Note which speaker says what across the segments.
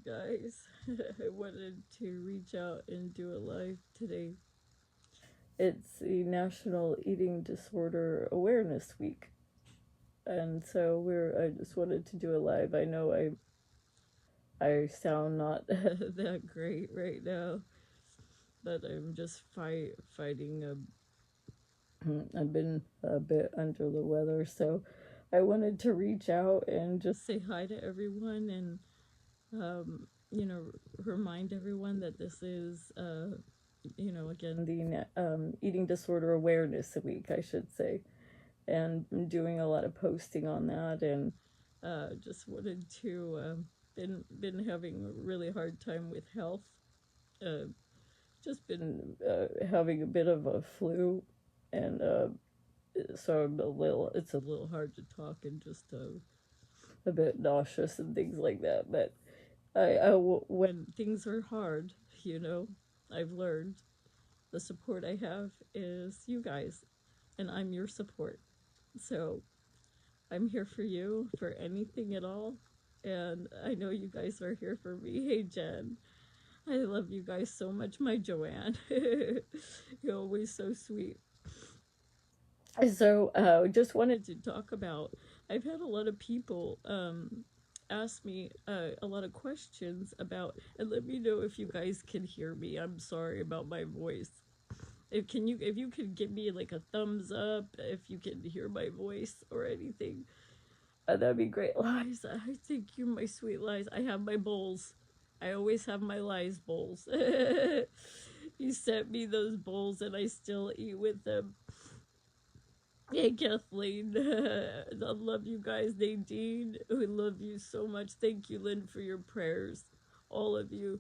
Speaker 1: guys. I wanted to reach out and do a live today. It's the National Eating Disorder Awareness Week. And so I just wanted to do a live. I know I sound not that great right now, but I'm just fighting I've been a bit under the weather, so I wanted to reach out and just say hi to everyone and remind everyone that this is, again, the Eating Disorder Awareness Week, I should say. And I'm doing a lot of posting on that, and just wanted to, been having a really hard time with health. Just been having a bit of a flu, and so it's a little hard to talk and just a bit nauseous and things like that. But when things are hard, I've learned the support I have is you guys, and I'm your support. So I'm here for you for anything at all. And I know you guys are here for me. Hey, Jen. I love you guys so much. My Joanne. You're always so sweet. So just wanted to talk about, I've had a lot of people ask me a lot of questions about, and let me know if you guys can hear me. I'm sorry about my voice. If you could give me like a thumbs up if you can hear my voice or anything, that'd be great. Lies, I thank you, my sweet Lies. I have my bowls. I always have my Lies bowls. You sent me those bowls and I still eat with them. Hey, Kathleen. I love you guys. Nadine, we love you so much. Thank you, Lynn, for your prayers. All of you.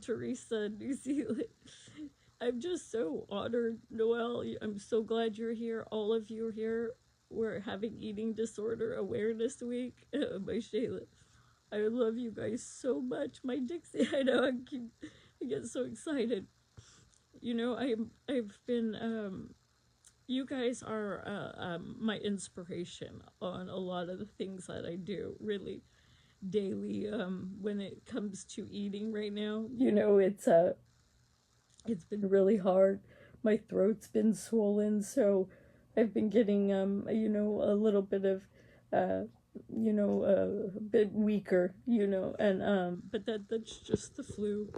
Speaker 1: Teresa, New Zealand. I'm just so honored, Noelle. I'm so glad you're here. All of you are here. We're having Eating Disorder Awareness Week. My Shayla. I love you guys so much. My Dixie, I know I get so excited. I've been you guys are my inspiration on a lot of the things that I do, really daily. When it comes to eating right now, it's been really hard. My throat's been swollen, so I've been getting a little bit of a bit weaker, and but that's just the flu.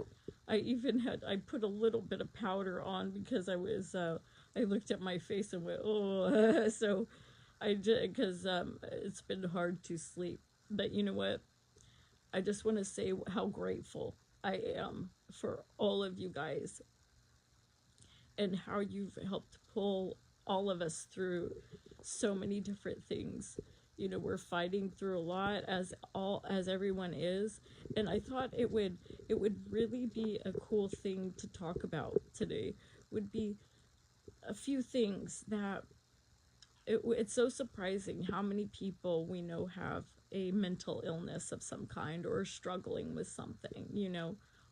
Speaker 1: I put a little bit of powder on because I looked at my face and went, oh. So I did, because it's been hard to sleep. But you know what? I just want to say how grateful I am for all of you guys and how you've helped pull all of us through so many different things. We're fighting through a lot, as everyone is, and I thought it would really be a cool thing to talk about today. Would be a few things that it's so surprising how many people we know have a mental illness of some kind or struggling with something,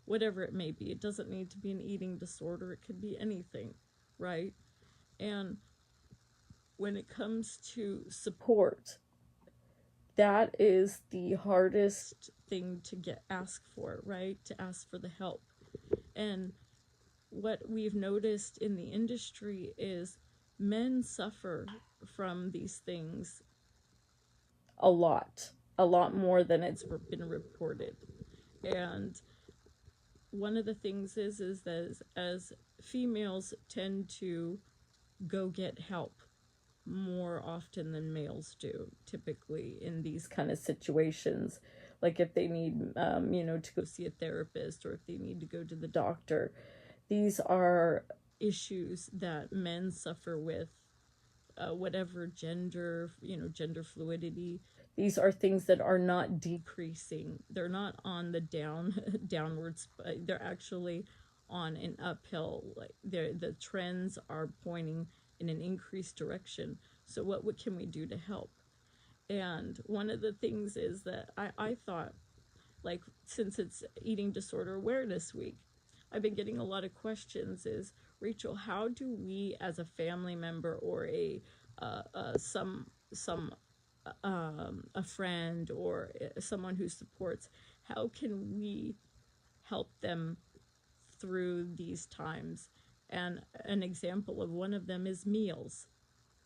Speaker 1: whatever it may be. It doesn't need to be an eating disorder, it could be anything, right? And when it comes to support, that is the hardest thing to ask for, right? To ask for the help. And what we've noticed in the industry is men suffer from these things a lot more than it's been reported. And one of the things is that as females tend to go get help more often than males do, typically in these kind of situations, like if they need to go see a therapist or if they need to go to the doctor. These are issues that men suffer with, whatever gender fluidity. These are things that are not decreasing. They're not on the downwards, but they're actually on an uphill. Like the trends are pointing in an increased direction. So what can we do to help? And one of the things is that I thought, like, since it's Eating Disorder Awareness Week, I've been getting a lot of questions is, Rachel, how do we as a family member or a friend or someone who supports, how can we help them through these times? And an example of one of them is meals.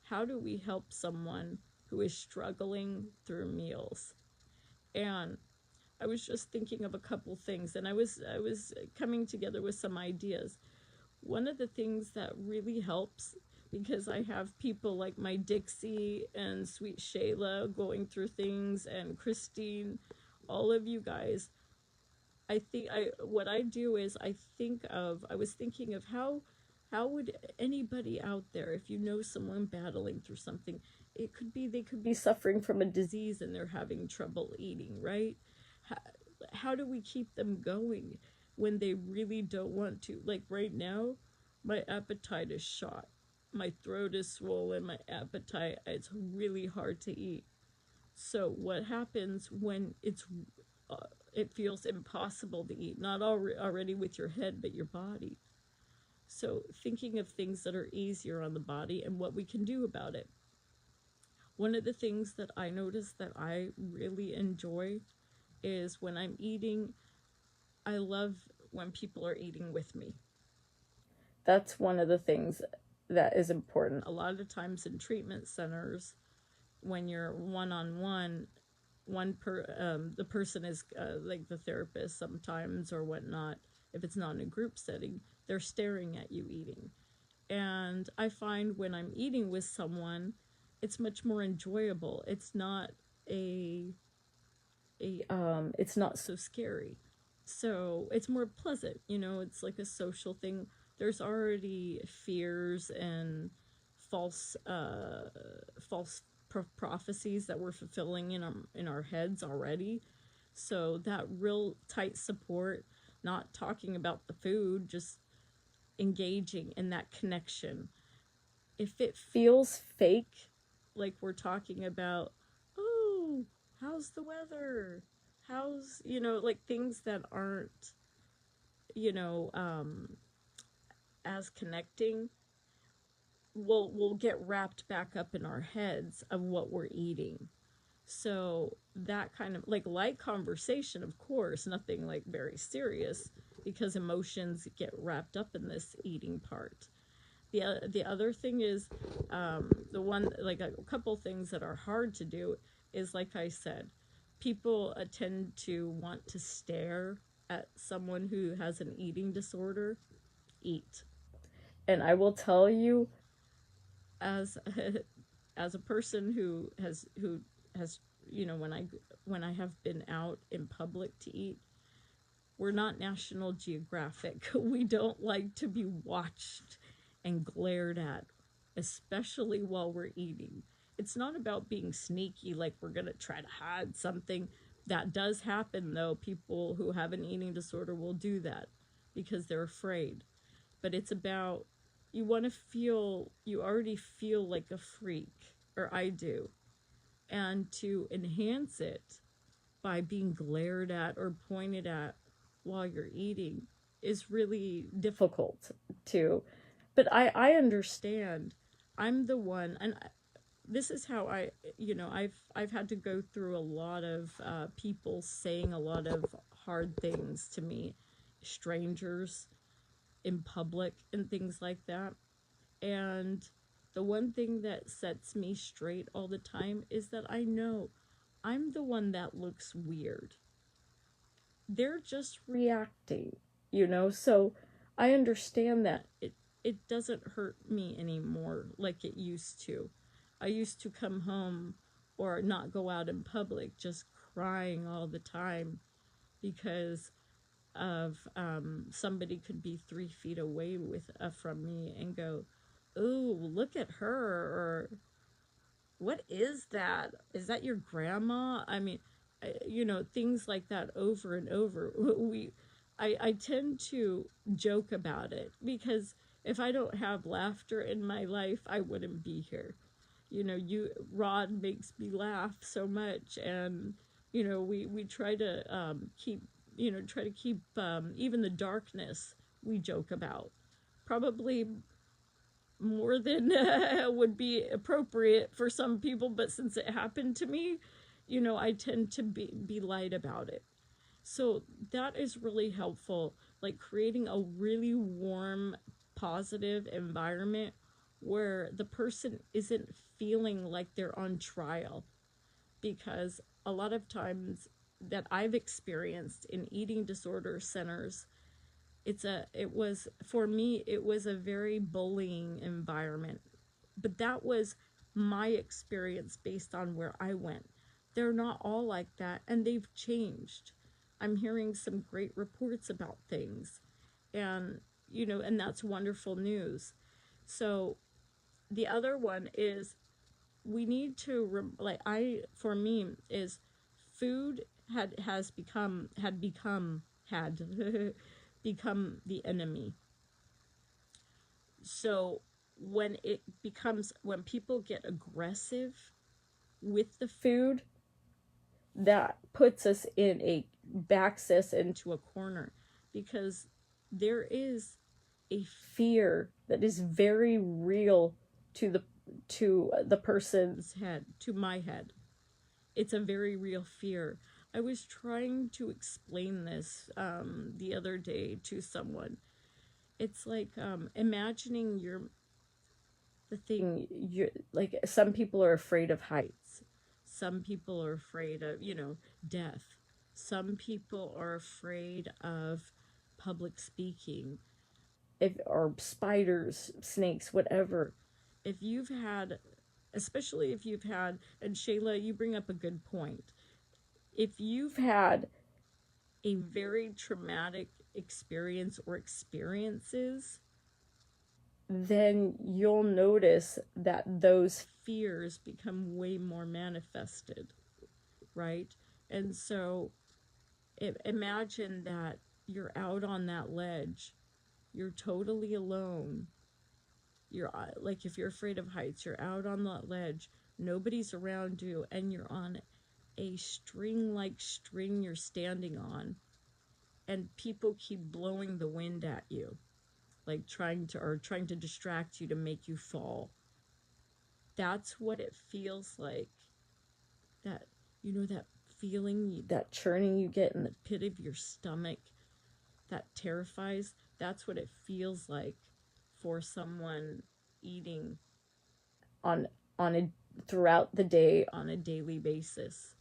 Speaker 1: How do we help someone who is struggling through meals? And I was just thinking of a couple things, and I was coming together with some ideas. One of the things that really helps, because I have people like my Dixie and Sweet Shayla going through things, and Christine, all of you guys, what I do is I was thinking of how would anybody out there, if you know someone battling through something, they could be suffering from a disease and they're having trouble eating, right? How, how do we keep them going when they really don't want to? Like right now, my appetite is shot. My throat is swollen, my appetite, it's really hard to eat. So what happens when uh, it feels impossible to eat, not already with your head, but your body? So thinking of things that are easier on the body and what we can do about it. One of the things that I notice that I really enjoy is when I'm eating, I love when people are eating with me. That's one of the things that is important. A lot of times in treatment centers, when you're one-on-one, the person is like the therapist sometimes or whatnot. If it's not in a group setting, they're staring at you eating. And I find when I'm eating with someone, it's much more enjoyable. It's not it's not so scary. So it's more pleasant, it's like a social thing. There's already fears and false prophecies that we're fulfilling in our heads already. So that real tight support, not talking about the food, just engaging in that connection. If it feels fake, like we're talking about, oh, how's the weather? How's, like things that aren't, you know, um, as connecting, we'll get wrapped back up in our heads of what we're eating. So that kind of like light conversation, of course, nothing like very serious, because emotions get wrapped up in this eating part. The other thing is, the one, like a couple things that are hard to do is, like I said, people tend to want to stare at someone who has an eating disorder eat. And I will tell you, as as a person who has, when I have been out in public to eat, we're not National Geographic. We don't like to be watched and glared at, especially while we're eating. It's not about being sneaky, like we're going to try to hide something. That does happen, though. People who have an eating disorder will do that because they're afraid. But it's about, you already feel like a freak, or I do. And to enhance it by being glared at or pointed at while you're eating is really difficult to. But I understand. I'm the one, and this is how I've had to go through a lot of people saying a lot of hard things to me, strangers in public and things like that. And the one thing that sets me straight all the time is that I know I'm the one that looks weird. They're just reacting, So I understand that it doesn't hurt me anymore like it used to. I used to come home or not go out in public just crying all the time because of somebody could be 3 feet away from me and go, "Oh, look at her," or "What is that? Is that your grandma?" I mean, things like that over and over. I tend to joke about it because if I don't have laughter in my life, I wouldn't be here. Rod makes me laugh so much, and we try to keep even the darkness we joke about. Probably more than would be appropriate for some people, but since it happened to me, I tend to be light about it. So that is really helpful, like creating a really warm, positive environment where the person isn't feeling like they're on trial. Because a lot of times that I've experienced in eating disorder centers, it was, for me, it was a very bullying environment. But that was my experience based on where I went. They're not all like that, and they've changed. I'm hearing some great reports about things, and and that's wonderful news. So the other one is, we need to like, I for me is, food had become become the enemy. So when people get aggressive with the food, that puts us in a backs us into a corner, because there is a fear that is very real to the person's head, to my head. It's a very real fear. I was trying to explain this the other day to someone. It's like, imagining the thing, you're like, some people are afraid of heights, some people are afraid of death, some people are afraid of public speaking, or spiders, snakes, whatever. If you've had, especially if you've had, and Shayla, you bring up a good point, if you've had a very traumatic experience or experiences, then you'll notice that those fears become way more manifested, right? And so imagine that you're out on that ledge, you're totally alone. You're like, if you're afraid of heights, you're out on that ledge, nobody's around you, and you're on a string you're standing on, and people keep blowing the wind at you, like trying to distract you to make you fall. That's what it feels like. That, that feeling, that churning you get in the pit of your stomach, that terrifies. That's what it feels like for someone eating on a throughout the day, on a daily basis.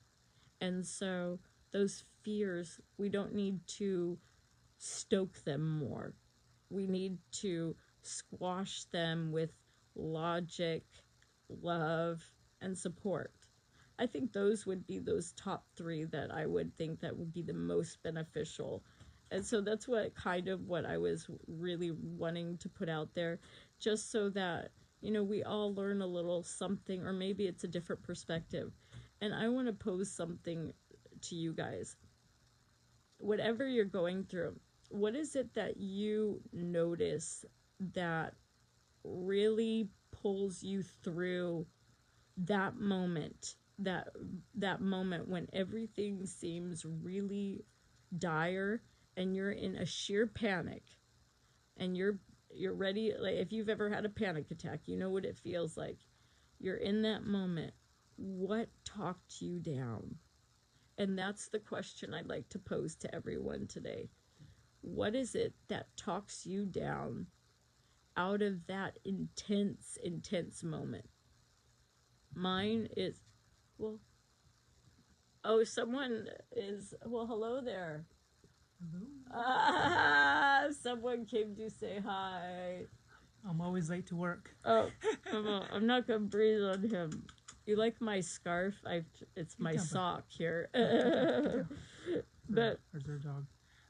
Speaker 1: And so those fears, we don't need to stoke them more. We need to squash them with logic, love, and support. I think those would be those top three that I would think that would be the most beneficial. And so that's what I was really wanting to put out there, just so that, we all learn a little something, or maybe it's a different perspective. And I want to pose something to you guys. Whatever you're going through, what is it that you notice that really pulls you through that moment, that moment when everything seems really dire, and you're in a sheer panic, and you're ready, like if you've ever had a panic attack, you know what it feels like. You're in that moment. What talked you down? And that's the question I'd like to pose to everyone today. What is it that talks you down out of that intense moment? Mine is, well, oh, someone is, well, hello there. Hello. Someone came to say hi.
Speaker 2: I'm always late to work.
Speaker 1: Oh, I'm not going to breathe on him. You like my scarf? It's my sock here. But
Speaker 2: Where's their dog?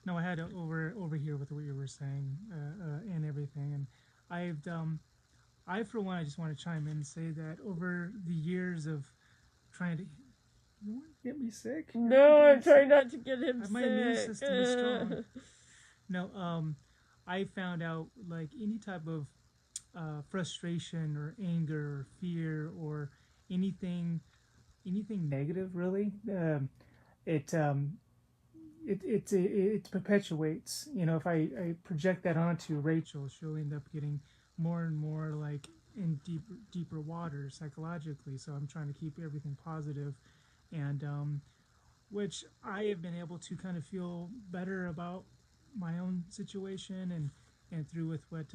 Speaker 2: No, I had it over here with what you were saying and everything, and I for one, I just want to chime in and say that over the years of trying to, you want to get me sick?
Speaker 1: No, I'm trying not to get him sick.
Speaker 2: My immune system is strong. No, I found out, like, any type of frustration or anger or fear or anything negative, really, it perpetuates. If I project that onto Rachel, she'll end up getting more and more, like, in deeper water psychologically. So I'm trying to keep everything positive. And which I have been able to kind of feel better about my own situation and through with what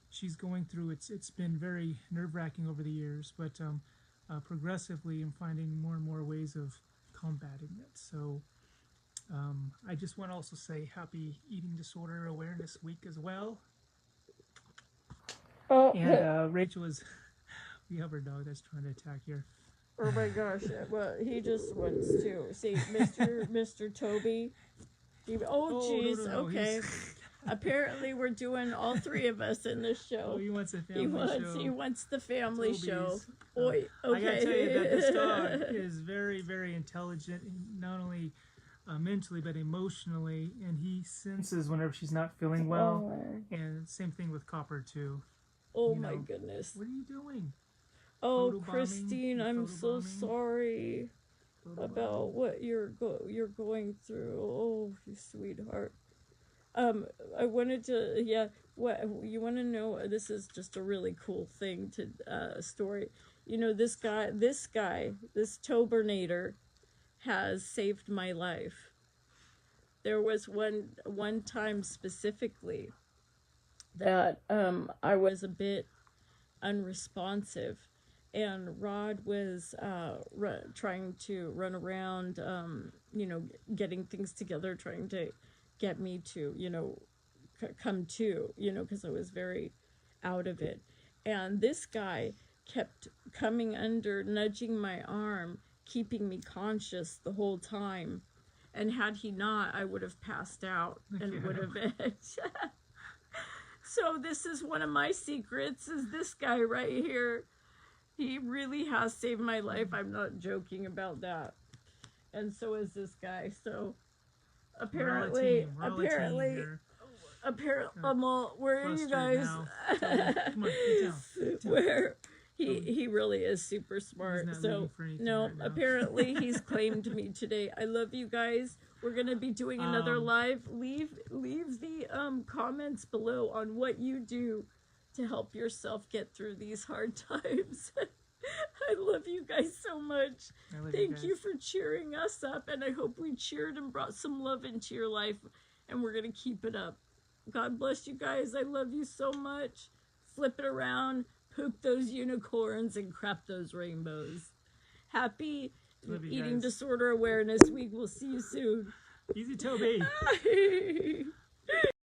Speaker 2: she's going through. It's been very nerve-wracking over the years, but progressively I'm finding more and more ways of combating it. So I just want to also say happy Eating Disorder Awareness Week as well.
Speaker 1: Oh,
Speaker 2: And Rachel is, we have our dog that's trying to attack here.
Speaker 1: oh my gosh! Well, he just wants to see Mr. Toby. Oh, jeez.
Speaker 2: No,
Speaker 1: Okay. Apparently, we're doing all three of us in this show.
Speaker 2: Oh, he wants a family show.
Speaker 1: He wants the family
Speaker 2: Toby's.
Speaker 1: show. Oi, okay.
Speaker 2: I gotta tell you that this dog is very, very intelligent, not only mentally but emotionally, and he senses whenever she's not feeling well.
Speaker 1: Oh.
Speaker 2: And same thing with Copper too.
Speaker 1: Oh my goodness.
Speaker 2: What are you doing?
Speaker 1: Oh,
Speaker 2: Photobombing?
Speaker 1: Christine, I'm so
Speaker 2: Photobombing?
Speaker 1: sorry about
Speaker 2: Photobombing?
Speaker 1: what you're going through. Oh, you sweetheart. I wanted to, what you want to know, this is just a really cool thing to, story. You know, this Tobernator has saved my life. There was one time specifically that, I was a bit unresponsive, and Rod was, trying to run around, you know, getting things together, trying to get me to, you know, come to, you know, because I was very out of it. And this guy kept coming under, nudging my arm, keeping me conscious the whole time. And had he not, I would have passed out and would have been. So this is one of my secrets, is this guy right here. He really has saved my life. I'm not joking about that. And so is this guy. So apparently, where are you guys?
Speaker 2: Come on, get down.
Speaker 1: Where he really is super smart. So no,
Speaker 2: right
Speaker 1: apparently he's claimed me today. I love you guys. We're gonna be doing another live. Leave the comments below on what you do to help yourself get through these hard times. I love you guys so much. Thank you for cheering us up, and I hope we cheered and brought some love into your life, and we're going to keep it up. God bless you guys. I love you so much. Flip it around, poop those unicorns, and crap those rainbows. Happy Eating Disorder Awareness Week. We'll see you soon.
Speaker 2: Easy, Toby.